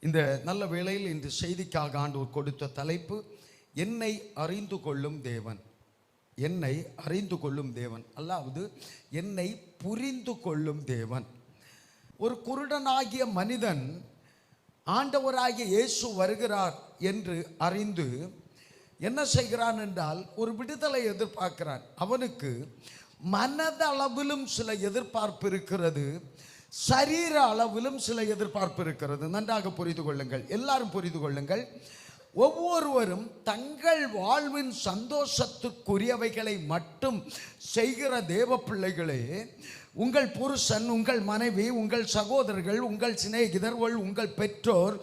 இந்த நல்ல வேளையில் இந்த செய்திக்காக ஆண்டவர் கொடுத்த தலைப்பு என்னை அறிந்து கொள்ளும் தேவன். என்னை அறிந்து கொள்ளும் தேவன், அதாவது என்னை புரிந்து கொள்ளும் தேவன். ஒரு குருடனாகிய மனிதன் ஆண்டவராகிய இயேசு வருகிறார் என்று அறிந்து என்ன செய்கிறான் என்றால் ஒரு விடுதலை எதிர்பார்க்கிறான். அவனுக்கு மனதளவிலும் சில எதிர்பார்ப்பு இருக்கிறது, சரீர அளவிலும் சில எதிர்பார்ப்பு இருக்கிறது. நன்றாக புரிந்து கொள்ளுங்கள், எல்லாரும் புரிந்து கொள்ளுங்கள். ஒவ்வொருவரும் தங்கள் வாழ்வின் சந்தோஷத்துக்குரியவைகளை மட்டும் செய்கிற தேவ பிள்ளைகளே, உங்கள் புருஷன், உங்கள் மனைவி, உங்கள் சகோதரர்கள், உங்கள் சிநேகிதர்கள், உங்கள் பெற்றோர்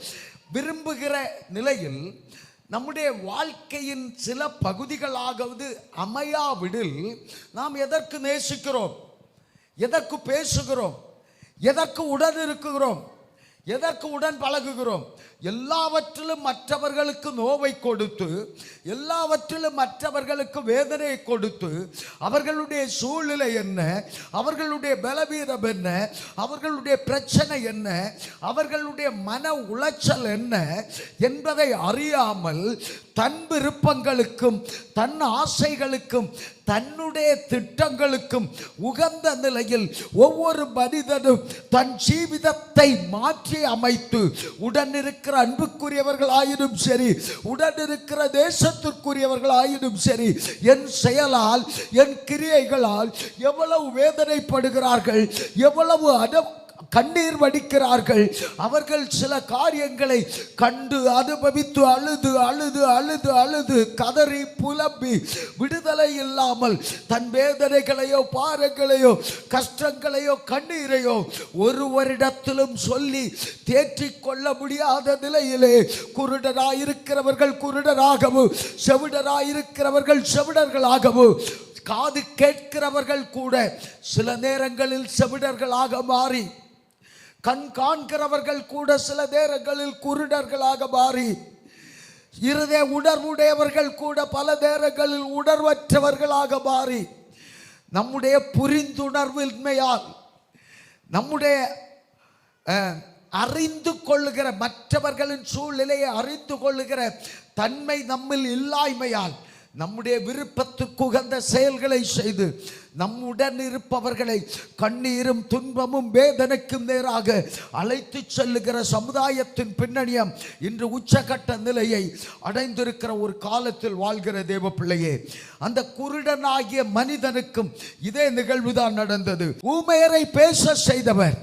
விரும்புகிற நிலையில் நம்முடைய வாழ்க்கையின் சில பகுதிகளாவது அமையாவிடில் நாம் எதற்கு நேசிக்கிறோம், எதற்கு பேசுகிறோம், எதற்கு உடன் இருக்குகிறோம், எதற்கு உடன் பழகுகிறோம்? எல்லாவற்றிலும் மற்றவர்களுக்கு நோவை கொடுத்து, எல்லாவற்றிலும் மற்றவர்களுக்கு வேதனையை கொடுத்து, அவர்களுடைய சூழ்நிலை என்ன, அவர்களுடைய பலவீனம் என்ன, அவர்களுடைய பிரச்சனை என்ன, அவர்களுடைய மன உளைச்சல் என்ன என்பதை அறியாமல் தன் விருப்பங்களுக்கும் தன் ஆசைகளுக்கும் தன்னுடைய திட்டங்களுக்கும் உகந்த நிலையில் ஒவ்வொரு மனிதனும் தன் ஜீவிதத்தை மாற்றி அமைத்து உடன் இருக்கிற அன்புக்குரியவர்களாயினும் சரி, உடன் இருக்கிற தேசத்திற்குரியவர்களாயினும் சரி, என் செயலால் என் கிரியைகளால் எவ்வளவு வேதனைப்படுகிறார்கள், எவ்வளவு கண்ணீர் வடிக்கிறார்கள். அவர்கள் சில காரியங்களை கண்டு அனுபவித்து அழுது அழுது அழுது அழுது கதறி புலம்பி விடுதலை இல்லாமல் தன் வேதனைகளையோ பாரங்களையோ கஷ்டங்களையோ கண்ணீரையோ ஒருவரிடத்திலும் சொல்லி தேற்றிக் கொள்ள முடியாத நிலையிலே குருடராயிருக்கிறவர்கள் குருடராகவும் செவிடராயிருக்கிறவர்கள் செவிடர்களாகவும், காது கேட்கிறவர்கள் கூட சில நேரங்களில் செவிடர்களாக மாறி, கண் காண்கிறவர்கள் கூட சில நேரங்களில் குருடர்களாக மாறி, இருதய உணர்வுடையவர்கள் கூட பல நேரங்களில் உணர்வற்றவர்களாக மாறி, நம்முடைய புரிந்துணர்வின்மையால், நம்முடைய அறிந்து கொள்ளுகிற மற்றவர்களின் சூழ்நிலையை அறிந்து கொள்ளுகிற தன்மை நம்மில் இல்லாய்மையால் நம்முடைய விருப்பத்துக்கு உகந்த செயல்களை செய்து நம்முடன் இருப்பவர்களை கண்ணீரும் துன்பமும் வேதனைக்கும் நேராக அழைத்து செல்லுகிற சமுதாயத்தின் பின்னணியம் இன்று உச்சகட்ட நிலையை அடைந்திருக்கிற ஒரு காலத்தில் வாழ்கிற தேவ பிள்ளையே, அந்த குருடனாகிய மனிதனுக்கும் இதே நிகழ்வுதான் நடந்தது. ஊமையரை பேச செய்தவர்,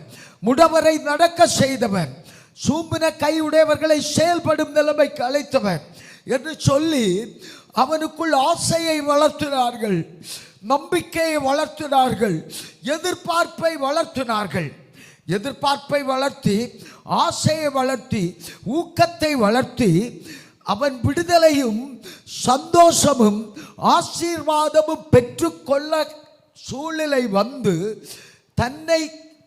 முடவரை நடக்க செய்தவர், சூம்பின கையுடையவர்களை செயல்படும் நிலைமைக்கு அழைத்தவர் என்று சொல்லி அவனுக்குள் ஆசையை வளர்த்தினார்கள், நம்பிக்கையை வளர்த்தினார்கள், எதிர்பார்ப்பை வளர்த்தினார்கள். எதிர்பார்ப்பை வளர்த்தி, ஆசையை வளர்த்தி, ஊக்கத்தை வளர்த்தி, அவன் விடுதலையும் சந்தோஷமும் ஆசீர்வாதமும் பெற்றுக்கொள்ள சூழ்நிலை வந்து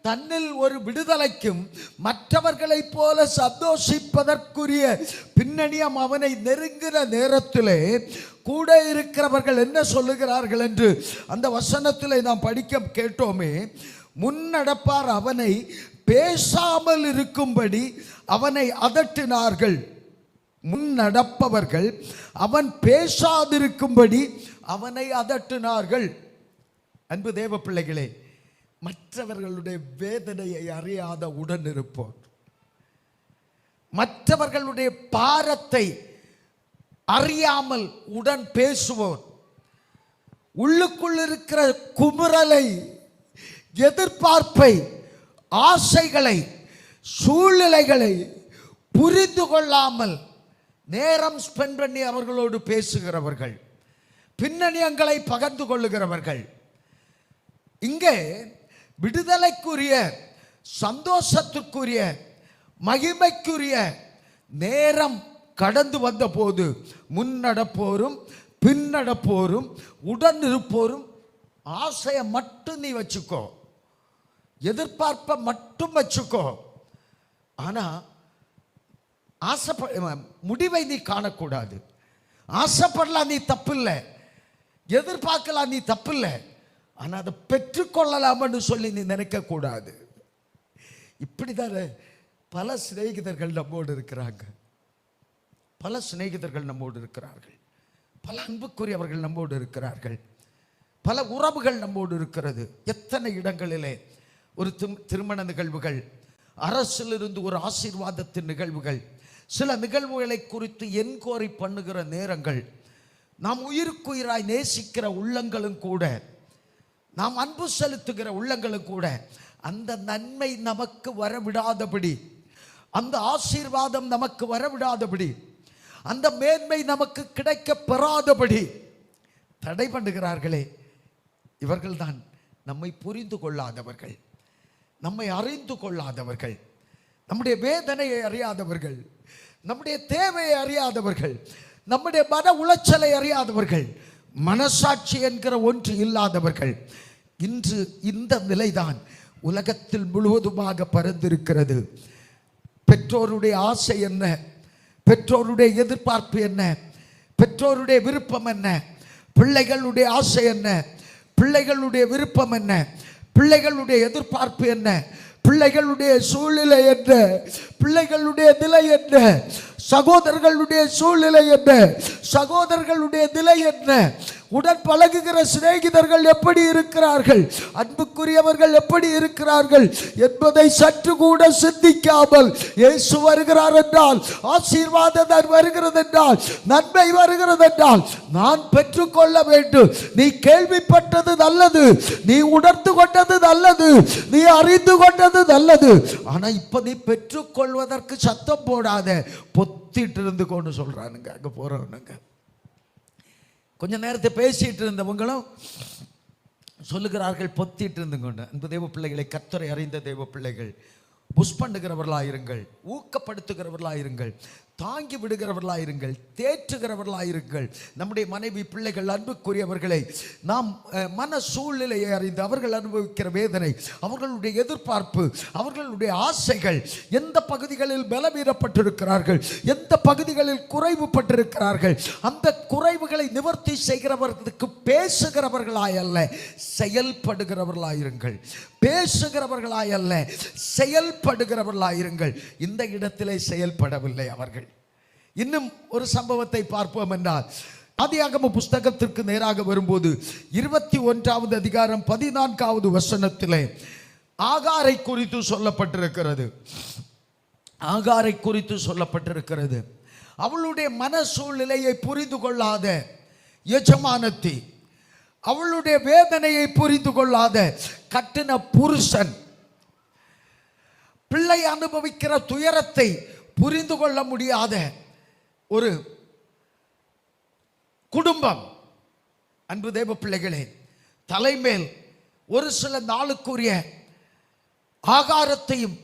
தன்னில் ஒரு விடுதலைக்கும் மற்றவர்களைப் போல சந்தோஷிப்பதற்குரிய பின்னணியம் அவனை நெருங்கிற நேரத்திலே கூட இருக்கிறவர்கள் என்ன சொல்லுகிறார்கள் என்று அந்த வசனத்திலே நாம் படிக்க கேட்டோமே. முன்னடப்பார் அவனை பேசாமல் இருக்கும்படி அவனை அதட்டினார்கள். முன்னடப்பவர்கள் அவன் பேசாதிருக்கும்படி அவனை அதட்டினார்கள். அன்பு தேவ பிள்ளைகளே, மற்றவர்களுடைய வேதனையை அறியாத உடன் இருப்போர், மற்றவர்களுடைய பாரத்தை அறியாமல் உடன் பேசுவோர், உள்ளுக்குள் இருக்கிற குமுறலை, எதிர்பார்ப்பை, ஆசைகளை, சூழ்நிலைகளை புரிந்து கொள்ளாமல் நேரம் ஸ்பெண்ட் பண்ணி அவர்களோடு பேசுகிறவர்கள், பின்னணியங்களை பகிர்ந்து கொள்ளுகிறவர்கள். இங்கே விடுதலைக்குரிய, சந்தோஷத்துக்குரிய, மகிமைக்குரிய நேரம் கடந்து வந்த போது முன்னடப்போரும் பின்னடப்போரும் உடன் இருப்போரும் ஆசையை மட்டும் நீ வச்சுக்கோ, எதிர்பார்ப்பை மட்டும் வச்சுக்கோ. ஆனால் முடிவை நீ காணக்கூடாது. ஆசைப்படலாம், நீ தப்பில்லை, எதிர்பார்க்கலாம், நீ தப்பில்லை. ஆனால் அதை பெற்றுக்கொள்ளலாம்னு சொல்லி நீ நினைக்கக்கூடாது. இப்படிதான் பல சிநேகிதர்கள் நம்மோடு இருக்கிறாங்க, பல சிநேகிதர்கள் நம்மோடு இருக்கிறார்கள், பல அன்புக்குரியவர்கள் நம்மோடு இருக்கிறார்கள், பல உறவுகள் நம்மோடு இருக்கிறது. எத்தனை இடங்களிலே ஒரு திருமண நிகழ்வுகள், அரசிலிருந்து ஒரு ஆசீர்வாதத்தின் நிகழ்வுகள், சில நிகழ்வுகளை குறித்து என்கொயரி பண்ணுகிற நேரங்கள், நாம் உயிருக்குயிராய் நேசிக்கிற உள்ளங்களும் கூட, நாம் அன்பு செலுத்துகிற உள்ளங்களும் கூட அந்த நன்மை நமக்கு வரவிடாதபடி, அந்த ஆசீர்வாதம் நமக்கு வரவிடாதபடி, அந்த மேன்மை நமக்கு கிடைக்க பெறாதபடி தடை பண்ணுகிறார்களே, இவர்கள்தான் நம்மை புரிந்து கொள்ளாதவர்கள், நம்மை அறிந்து கொள்ளாதவர்கள், நம்முடைய வேதனையை அறியாதவர்கள், நம்முடைய தேவையை அறியாதவர்கள், நம்முடைய மன உளைச்சலை அறியாதவர்கள், மனசாட்சி என்கிற ஒன்று இல்லாதவர்கள். இன்று இந்த நிலைதான் உலகத்தில் முழுவதுமாக பரந்திருக்கிறது. பெற்றோருடைய ஆசை என்ன, பெற்றோருடைய எதிர்பார்ப்பு என்ன, பெற்றோருடைய விருப்பம் என்ன, பிள்ளைகளுடைய ஆசை என்ன, பிள்ளைகளுடைய விருப்பம் என்ன, பிள்ளைகளுடைய எதிர்பார்ப்பு என்ன, பிள்ளைகளுடைய சூழ்நிலை என்ன, பிள்ளைகளுடைய நிலை என்ன, சகோதரர்களுடைய சூழ்நிலை என்ன, சகோதரர்களுடைய நிலை என்ன, உடன் பழகுகிற சிநேகிதர்கள் எப்படி இருக்கிறார்கள், அன்புக்குரியவர்கள் எப்படி இருக்கிறார்கள் என்பதை சற்று கூட சிந்திக்காமல், இயேசு வருகிறார் என்றால், ஆசீர்வாதம் வருகிறது என்றால், நன்மை வருகிறது என்றால் நான் பெற்றுக்கொள்ள வேண்டும். நீ கேள்விப்பட்டது நல்லது, நீ உணர்ந்து கொண்டது நல்லது, நீ அறிந்து கொண்டது நல்லது, ஆனா இப்ப நீ பெற்றுக்கொள்வதற்கு சத்தம் போடாத, பொத்திட்டு இருந்து கொண்டு சொல்றானுங்க அங்க போறவனுங்க. கொஞ்ச நேரத்தை பேசிட்டு இருந்தவங்களும் சொல்லுகிறார்கள் பொத்திட்டு இருந்து கொண்டு. அன்பு தேவ பிள்ளைகளை, கர்த்தரை அறிந்த தேவ பிள்ளைகள், புஷ் பண்ணுகிறவர்களாயிருங்கள், ஊக்கப்படுத்துகிறவர்களாயிருங்கள், தாங்கி விடுகிறவர்களாயிருங்கள், தேற்றுகிறவர்களாயிருங்கள். நம்முடைய மனைவி, பிள்ளைகள், அன்புக்குரியவர்களை நாம் மன சூழ்நிலையை அறிந்து, அவர்கள் அனுபவிக்கிற வேதனை, அவர்களுடைய எதிர்பார்ப்பு, அவர்களுடைய ஆசைகள், எந்த பகுதிகளில் பலவீனப்பட்டிருக்கிறார்கள், எந்த பகுதிகளில் குறைவுபட்டிருக்கிறார்கள், அந்த குறைவுகளை நிவர்த்தி செய்கிறவர்களுக்கு பேசுகிறவர்களாய் அல்ல, செயல்படுகிறவர்களாயிருங்கள். பேசுகிறவர்களாய் அல்ல, செயல்படுகிறவர்களாயிருங்கள். இந்த இடத்திலே செயல்படவில்லை அவர்கள். இன்னும் ஒரு சம்பவத்தை பார்ப்போம் என்றால், ஆதியாகம புஸ்தகத்திற்கு நேராக வரும்போது 21வது அதிகாரம் 14வது வசனத்திலே ஆகாரை குறித்து சொல்லப்பட்டிருக்கிறது. ஆகாரை குறித்து சொல்லப்பட்டிருக்கிறது. அவளுடைய மன சூழ்நிலையை புரிந்து கொள்ளாத எஜமானத்தி, அவளுடைய வேதனையை புரிந்து கொள்ளாத கட்டின புருஷன், பிள்ளை அனுபவிக்கிற துயரத்தை புரிந்து கொள்ள முடியாத ஒரு குடும்பம். அன்பு தேவ பிள்ளைகளே, தலைமேல் ஒரு சில நாளுக்குரிய ஆகாரத்தையும்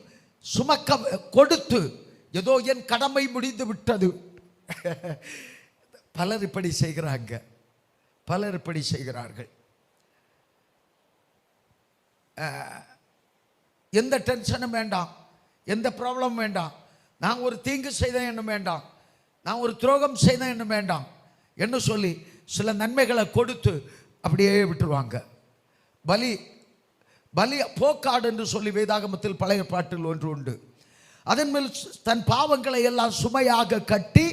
சுமக்க கொடுத்து, ஏதோ என் கடமை முடிந்து விட்டது. பலர் இப்படி செய்கிறாங்க, பலர் இப்படி செய்கிறார்கள். எந்த டென்ஷனும் வேண்டாம், எந்த ப்ராப்ளமும் வேண்டாம், நான் ஒரு தீங்கு செய்தேன் என்ன வேண்டாம், நான் ஒரு துரோகம் செய்தேன் என்ன வேண்டாம் என்று சொல்லி சில நன்மைகளை கொடுத்து அப்படியே விட்டுருவாங்க. பலி பலி போக்காடு என்று சொல்லி வேதாகமத்தில் பழைய பாட்டில் ஒன்று உண்டு. அதன் மேல் தன் பாவங்களை எல்லாம் சுமையாக கட்டி,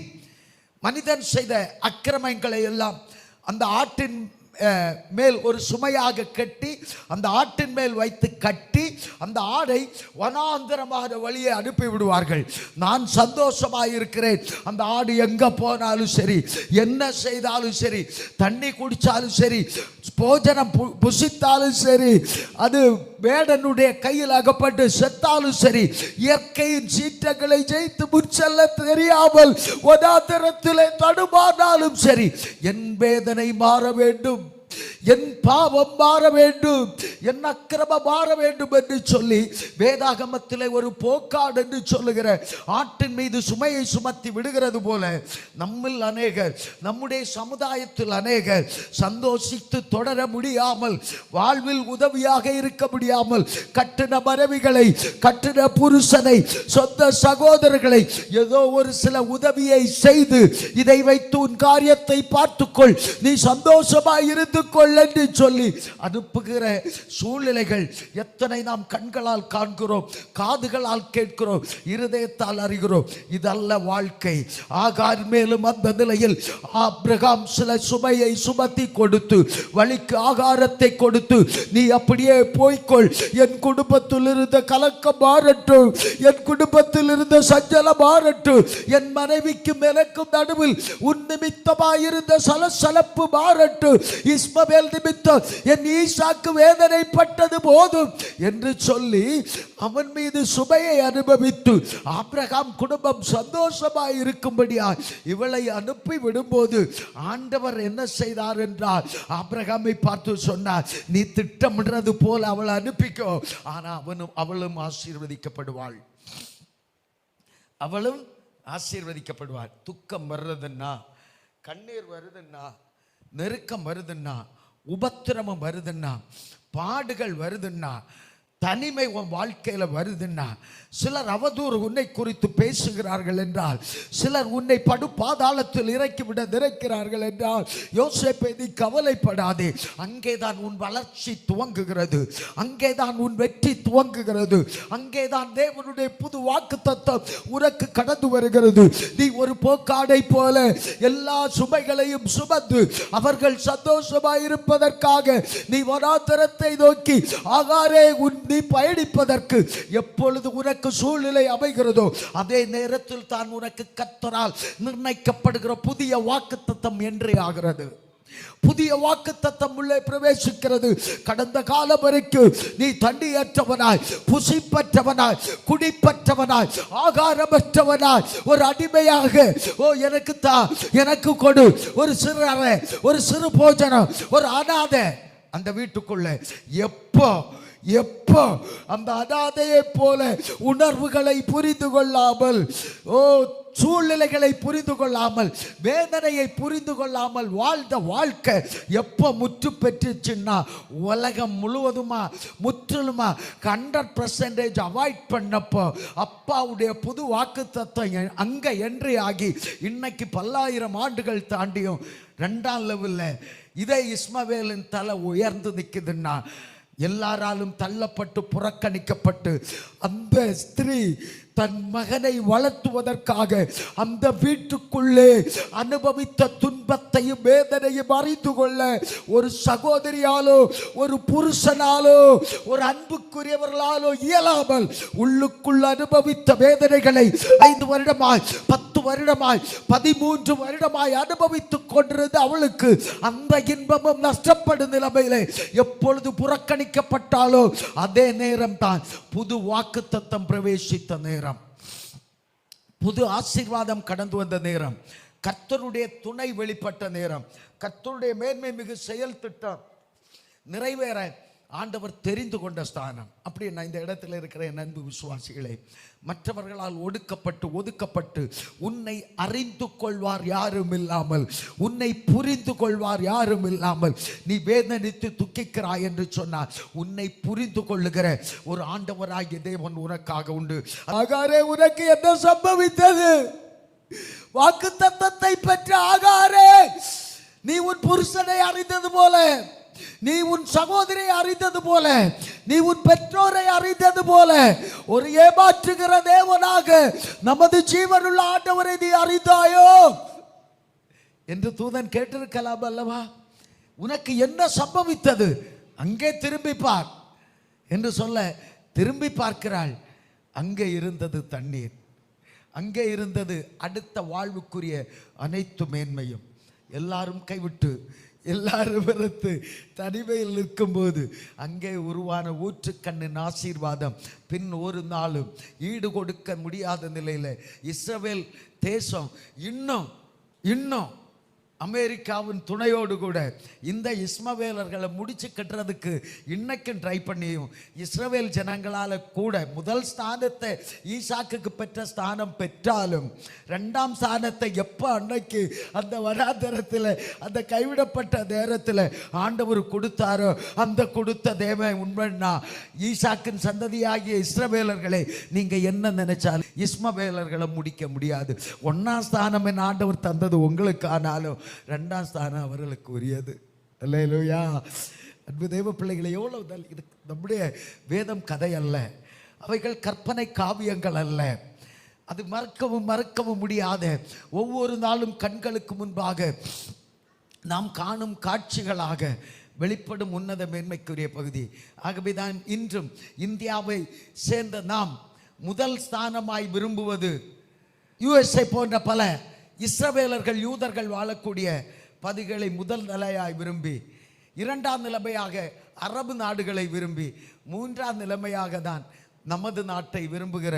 மனிதன் செய்த அக்கிரமங்களை எல்லாம் அந்த ஆட்டின் மேல் ஒரு சுமையாக கட்டி, அந்த ஆட்டின் மேல் வைத்து கட்டி, அந்த ஆடை வனாந்தரமான வழியை அனுப்பி விடுவார்கள். நான் சந்தோஷமாக இருக்கிறேன், அந்த ஆடு எங்க போனாலும் சரி, என்ன செய்தாலும் சரி, தண்ணி குடித்தாலும் சரி, போஜனம் புசித்தாலும் சரி, அது வேடனுடைய கையில் அகப்பட்டு செத்தாலும் சரி, இயற்கையின் சீற்றங்களை ஜெயித்து முற்செல்ல தெரியாமல் வனாந்தரத்திலே தடுமாறினாலும் சரி, என் வேதனை மாற வேண்டும், என் பாவம் மாற வேண்டும், என் அக்கிரமம் மாற வேண்டும் என்று சொல்லி வேதாகமத்திலே ஒரு போக்காடு என்று சொல்லுகிற ஆட்டின் மீது சுமையை சுமத்தி விடுகிறது போல நம்மில் அநேகர், நம்முடைய சமுதாயத்தில் அநேகர் சந்தோஷித்து தொடர முடியாமல், வாழ்வில் உதவியாக இருக்க முடியாமல், கட்டின மனைவிகளை, கட்டின புருஷனை, சொந்த சகோதரர்களை ஏதோ ஒரு சில உதவியை செய்து, இதை வைத்து உன் காரியத்தை பார்த்துக்கொள், நீ சந்தோஷமாய் இருந்து கொள் கொள் என்று சொல்லி அனுப்புகிற சூழ்நிலைகள் எத்தனை நாம் கண்களால் காண்கிறோம், காதுகளால் கேட்கிறோம், இருதயத்தால் அறிகிறோம். இதல்ல வாழ்க்கை. ஆகார் மேலும் அந்த நிலையில் ஆபிரகாம் சில சுமையை சுமத்தி கொடுத்து, வழிக்கு ஆகாரத்தை கொடுத்து, நீ அப்படியே போய்கொள், என் குடும்பத்தில் இருந்த கலக்கம் மாறட்டும், என் குடும்பத்தில் இருந்த சஞ்சலம் மாறட்டும், என் மனைவிக்கும் எனக்கும் நடுவில் உன் நிமித்தமாயிருந்த சலசலப்பு மாறட்டும், இஸ்மவேல் நிமித்தம் என் ஈசாக்கு வேதனைப்பட்டது போதும் என்று சொல்லி அவன் மீது சுமையை அனுபவித்து ஆபிரகாம் குடும்பம் சந்தோஷமாய் இருக்கும்படியாய் இவளை அனுப்பி விடும்போது ஆண்டவர் என்ன செய்தார் என்றால், ஆபிரகாமை பார்த்து சொன்னார், நீ திட்டமிடுறது போல அவளை அனுப்பிக்கோ, ஆனா அவளும் ஆசீர்வதிக்கப்படுவாள், அவளும் ஆசீர்வதிக்கப்படுவாள். துக்கம் வருதுன்னா, கண்ணீர் வருதுன்னா, நெருக்கம் வருதுன்னா, உபத்திரமம் வருதுன்னா, பாடுகள் வருதுன்னா, தனிமை உன் வாழ்க்கையில வருதுன்னா, சிலர் அவதூறு உன்னை குறித்து பேசுகிறார்கள் என்றால், சிலர் உன்னை படு பாதாளத்தில் இறக்கிவிட நினைக்கிறார்கள் என்றால், யோசேப்பே நீ கவலைப்படாதே, அங்கேதான் உன் வளர்ச்சி துவங்குகிறது, அங்கேதான் உன் வெற்றி துவங்குகிறது, அங்கேதான் தேவனுடைய புது வாக்குத்தத்தம் உனக்கு கடந்து வருகிறது. நீ ஒரு போக்காடை போல எல்லா சுமைகளையும் சுமந்து அவர்கள் சந்தோஷமாய் இருப்பதற்காக நீ வனாந்தரத்தை நோக்கி ஆகாரே நீ பயணிப்பதற்கு எப்பொழுது உனக்கு சூழ்நிலை அமைகிறதோ அதே நேரத்தில் தான் உனக்கு கர்த்தரால் நிர்ணயிக்கப்படுகிற புதிய வாக்குத்தத்தம் என்றே ஆகிறது. புதிய வாக்குத்தத்தம் உள்ளே பிரவேசிக்கிறது. கடந்த காலம் வரைக்கும் நீ தண்ணியற்றவனாய், புசிப்பற்றவனாய், குடிப்பற்றவனாய், ஆகாரமற்றவனாய், ஒரு அடிமையாக, ஓ எனக்கு தா, எனக்கு கொடு, ஒரு சிறு அறை, ஒரு சிறு போஜனம், ஒரு அனாதை அந்த வீட்டுக்குள்ள எப்போ அந்த அனாதையை போல உணர்வுகளை புரிந்து கொள்ளாமல், சூழ்நிலைகளை புரிந்து கொள்ளாமல், வேதனையை புரிந்து கொள்ளாமல் வாழ்ந்த வாழ்க்கை எப்போ முற்று பெற்றுச்சுன்னா, உலகம் முழுவதுமா முற்றிலுமா 100% அவாய்ட் பண்ணப்போ அப்பாவுடைய புது வாக்குத்தத்தம் அங்கே என்ட்ரி ஆகி இன்னைக்கு பல்லாயிரம் ஆண்டுகள் தாண்டியும் 2ஆம் லெவலில் இதே இஸ்மவேலின் தலை உயர்ந்து நிற்குதுன்னா, எல்லாராலும் தள்ளப்பட்டு புறக்கணிக்கப்பட்டு அந்த ஸ்திரீ தன் மகனை வளர்த்துவதற்காக அந்த வீட்டுக்குள்ளே அனுபவித்த துன்பத்தையும் வேதனையும் அறிந்து கொள்ள ஒரு சகோதரியாலோ, ஒரு புருஷனாலோ, ஒரு அன்புக்குரியவர்களாலோ இயலாமல் உள்ளுக்குள் அனுபவித்த வேதனைகளை 5 வருடமாய், 10 வருடமாய், 13 வருடமாய் அனுபவித்துக் கொண்டிருந்த அவளுக்கு அந்த இன்பமும் நஷ்டப்படும் நிலைமையிலே எப்பொழுது புறக்கணிக்கப்பட்டாலோ அதே நேரம் தான் புது வாக்குத்தத்தம் பிரவேசித்த நேரம், புது ஆசீர்வாதம் கடந்து வந்த நேரம், கர்த்தருடைய துணை வெளிப்பட்ட நேரம், கர்த்தருடைய மேன்மை மிகு செயல் திட்டம் நிறைவேற ஆண்டவர் தெரிந்து கொண்ட ஸ்தானம். அப்படி நான் இந்த இடத்துல இருக்கிற என் அன்பு விசுவாசிகளே, மற்றவர்களால் ஒடுக்கப்பட்டு உன்னை அறிந்து கொள்வார் யாரும் இல்லாமல், உன்னை புரிந்து கொள்வார் யாரும் இல்லாமல் நீ வேதனித்து துக்கிக்கிறாய் என்று சொன்னார். உன்னை புரிந்து கொள்ளுகிற ஒரு ஆண்டவராகிய தேவன் உனக்காக உண்டு. ஆகாரே, உனக்கு என்ன சம்பவித்தது? வாக்குத்தத்தத்தை பெற்ற ஆகாரே, நீ உன் புருஷனை அறிந்தது போல, நீ உன் சகோதரியை அறிந்தது போல, நீ உன் பெற்றோரை அறிந்தது போல, ஒரு ஏமாற்றுகிற தேவனாக நமது ஜீவனுள்ள ஆண்டவரை நீ அறிந்தாயோ என்று தூதன் கேட்டிருக்கலாம் அல்லவா? உனக்கு என்ன சம்பவித்தது? அங்கே திரும்பி பார் என்று சொல்ல திரும்பி பார்க்கிறாள். அங்கே இருந்தது தண்ணீர், அங்கே இருந்தது அடுத்த வாழ்வுக்குரிய அனைத்து மேன்மையும். எல்லாரும் கைவிட்டு, எல்லாரும் வெறுத்து தனிமையில் நிற்கும்போது அங்கே உருவான ஊற்றுக்கண்ணின் ஆசீர்வாதம் பின் ஒரு நாளும் ஈடு கொடுக்க முடியாத நிலையில் இஸ்ரவேல் தேசம் இன்னும் அமெரிக்காவின் துணையோடு கூட இந்த இஸ்மவேலர்களை முடிச்சு கட்டுறதுக்கு இன்னைக்கும் ட்ரை பண்ணியும் இஸ்ரவேல் ஜனங்களால் கூட முதல் ஸ்தானத்தை ஈசாக்குக்கு பெற்ற ஸ்தானம் பெற்றாலும் 2ஆம் ஸ்தானத்தை எப்போ அன்னைக்கு அந்த வனாந்தரத்தில் அந்த கைவிடப்பட்ட நேரத்தில் ஆண்டவர் கொடுத்தாரோ அந்த கொடுத்த தேவன் உண்மைன்னா, ஈசாக்கின் சந்ததியாகிய இஸ்ரவேலர்களை நீங்கள் என்ன நினைச்சாலும் இஸ்மவேலர்களை முடிக்க முடியாது. 1ஆம் ஸ்தானம் என் ஆண்டவர் தந்தது உங்களுக்கு, ஆனாலும் 2ஆம் ஸ்தானம் அவர்களுக்கு உரியது. அல்லேலூயா. அன்பு தேவ பிள்ளைகளை, எவ்வளவு இது நம்முடைய வேதம் கதை அல்ல, அவைகள் கற்பனை காவியங்கள் அல்ல. அது மறக்கவும் முடியாத, ஒவ்வொரு நாளும் கண்களுக்கு முன்பாக நாம் காணும் காட்சிகளாக வெளிப்படும் உன்னத மேன்மைக்குரிய பகுதி. ஆகவே தான் இன்றும் இந்தியாவை சேர்ந்த நாம் முதல் ஸ்தானமாய் விரும்புவது USA போன்ற பல இஸ்ரவேலர்கள் யூதர்கள் வாழக்கூடிய பகுதிகளை முதல் நிலையாய் விரும்பி, இரண்டாம் நிலைமையாக அரபு நாடுகளை விரும்பி, மூன்றாம் நிலைமையாக தான் நமது நாட்டை விரும்புகிற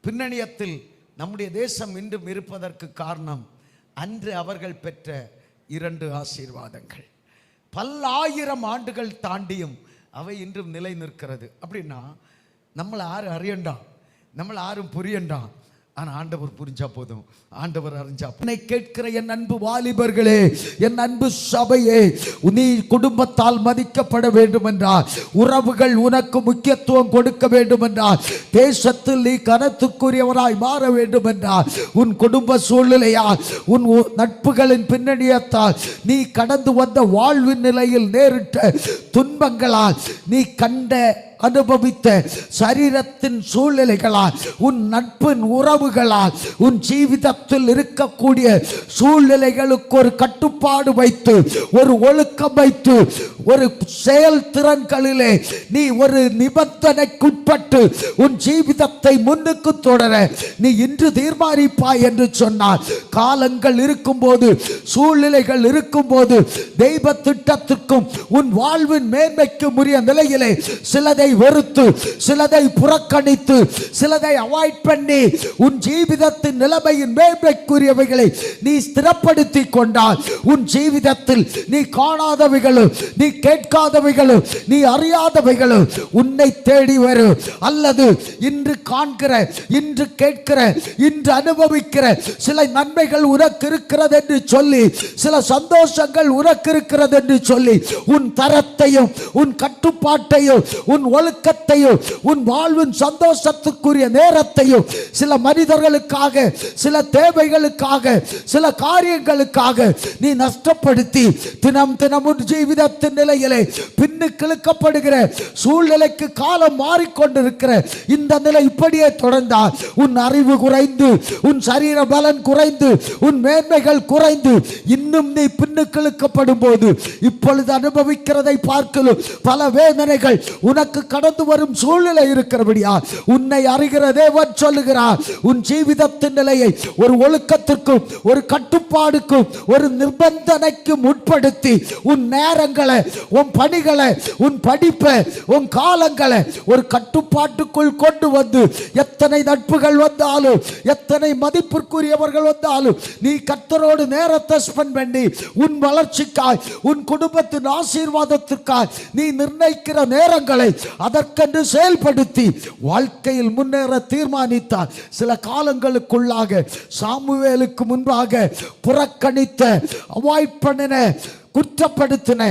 பின்னணியத்தில் நம்முடைய தேசம் இன்றும் இருப்பதற்கு காரணம் அன்று அவர்கள் பெற்ற 2 ஆசீர்வாதங்கள். பல்லாயிரம் ஆண்டுகள் தாண்டியும் அவை இன்றும் நிலை நிற்கிறது. அப்படின்னா நம்மளை யாரும் அறியண்டாம், நம்மளை யாரும் புரியண்டாம், ஆனால் ஆண்டவர் புரிஞ்சா போதும், ஆண்டவர் அறிஞ்சா. என்னை கேட்கிற என் அன்பு வாலிபர்களே, என் அன்பு சபையே, நீ குடும்பத்தால் மதிக்கப்பட வேண்டும் என்றால், உறவுகள் உனக்கு முக்கியத்துவம் கொடுக்க வேண்டும் என்றால், தேசத்தில் நீ கனத்துக்குரியவராய் மாற வேண்டும் என்றால், உன் குடும்ப சூழ்நிலையால், உன் நட்புகளின் பின்னணியத்தால், நீ கடந்து வந்த வாழ்வின் நிலையில் நேரிட்ட துன்பங்களால், நீ கண்ட அனுபவித்த சரீரத்தின் சூழ்நிலைகளால், உன் நட்பின் உறவுகளால், உன் ஜீவிதத்தில் இருக்கக்கூடிய சூழ்நிலைகளுக்கு ஒரு கட்டுப்பாடு வைத்து, ஒரு ஒழுக்கம் வைத்து, ஒரு செயல்திறன்களிலே நீ ஒரு நிபந்தனைக்குட்பட்டு உன் ஜீவிதத்தை முன்னுக்கு தொடர நீ இன்று தீர்மானிப்பாய் என்று சொன்னார். காலங்கள் இருக்கும்போது, சூழ்நிலைகள் இருக்கும்போது, தெய்வ திட்டத்திற்கும் உன் வாழ்வின் மேன்மைக்கும் உரிய நிலையிலே சிலதை வெறுத்து, சிலதை புறக்கணித்து, சிலதை அவாய்ட் பண்ணி உன் ஜீவிதத்தின் நிலைமையின் மேன்மைக்குரியவைகளை நீ ஸ்திரப்படுத்தி கொண்டால், உன் ஜீவிதத்தில் நீ காணாதவைகளும், நீ கேட்காதவைகளும், நீ அறியாதவைகளும் உன்னை தேடி வரும். அல்லது இன்று காண்கிற, இன்று கேட்கிற, இன்று அனுபவிக்கிற சில நன்மைகள் உனக்கு இருக்கிறது என்று சொல்லி, சில சந்தோஷங்கள் உனக்கு இருக்கிறது என்று சொல்லி, உன் தரத்தையும், உன் கட்டுப்பாட்டையும், உன் ஒழுக்கத்தையும், உன் வாழ்வின் சந்தோஷத்துக்குரிய நேரத்தையும் சில மனிதர்களுக்காக, சில தேவைகளுக்காக, சில காரியங்களுக்காக நீ நஷ்டப்படுத்தி தினம் தினமும் ஜீவிதத்தின் நிலையிலே பின்னுக்கு இழுக்கப்படுகிற சூழ்நிலைக்கு காலம் மாறிக்கொண்டிருக்கிற இந்த நிலை இப்படியே தொடர்ந்தால், உன் அறிவு குறைந்து, உன் சரீர பலன் குறைந்து, உன் மேன்மைகள் குறைந்து, இன்னும் நீ பின்னுக்கு இழுக்கப்படும் போது இப்பொழுது அனுபவிக்கிறதை பார்க்கலும் பல வேதனைகள் உனக்கு கடந்து வரும் சூழ்நிலை இருக்கிறபடியா, உன்னை அறிகிற தேவன் சொல்லுகிறார், உன் ஜீவிதத்தின் நிலையை ஒரு ஒழுக்கத்திற்கும், ஒரு கட்டுப்பாடுக்கும், ஒரு நிபந்தனைக்கும் உட்படுத்தி உன் நேரங்களை, உன் பணிகளை, உன் படிப்பை, உன் காலங்களை ஒரு கட்டுப்பாட்டுக்குள் கொண்டு வந்து, எத்தனை நட்புகள் வந்தாலும், எத்தனை மதிப்பிற்குரியவர்கள் வந்தாலும், நீ கர்த்தரோடு நேரத்தை ஸ்பெண்ட் பண்ணி உன் வளர்ச்சிக்காய், உன் குடும்பத்தின் ஆசீர்வாதத்திற்காய் நீ நிர்ணயிக்கிற நேரங்களை அதற்கென்று செயல்படுத்தி வாழ்க்கையில் முன்னேற தீர்மானித்தார். சில காலங்களுக்குள்ளாக சாமுவேலுக்கு முன்பாக புறக்கணித்த, அவாய்ட் பண்ணின, குற்றப்படுத்தின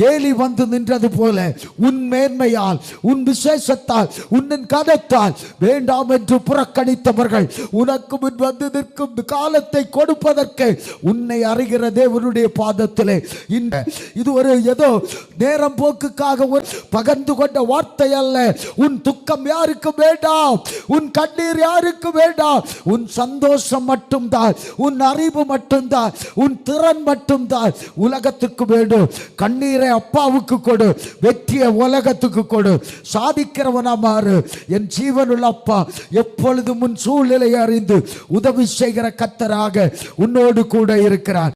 ஏலி வந்து நின்றது போல உன் மேன்மையால், உன் விசேஷத்தால், உன்னின் கதத்தால் வேண்டாம் என்று புறக்கணித்தவர்கள் உனக்கு முன் வந்து நிற்கும் காலத்தை கொடுப்பதற்கு உன்னை அறிகிற தேவனுடைய பாதத்திலே இது ஒரு ஏதோ நேரம் போக்குக்காக பகிர்ந்து கொண்ட வார்த்தை அல்ல. உன் துக்கம் யாருக்கு வேண்டாம், உன் கண்ணீர் யாருக்கு வேண்டாம், உன் சந்தோஷம் மட்டும்தான், உன் அறிவு மட்டும்தான், உன் திறன் மட்டும்தான் உலகத்துக்கு வேண்டும். கண்ணீரை அப்பாவுக்கு கொடு, வெற்றியை உலகத்துக்கு கொடு, சாதிக்கிறவனா மாறு. என் ஜீவனுள்ள அப்பா எப்பொழுதும் உன் சூழ்நிலை அறிந்து உதவி செய்கிற கர்த்தராக உன்னோடு கூட இருக்கிறார்.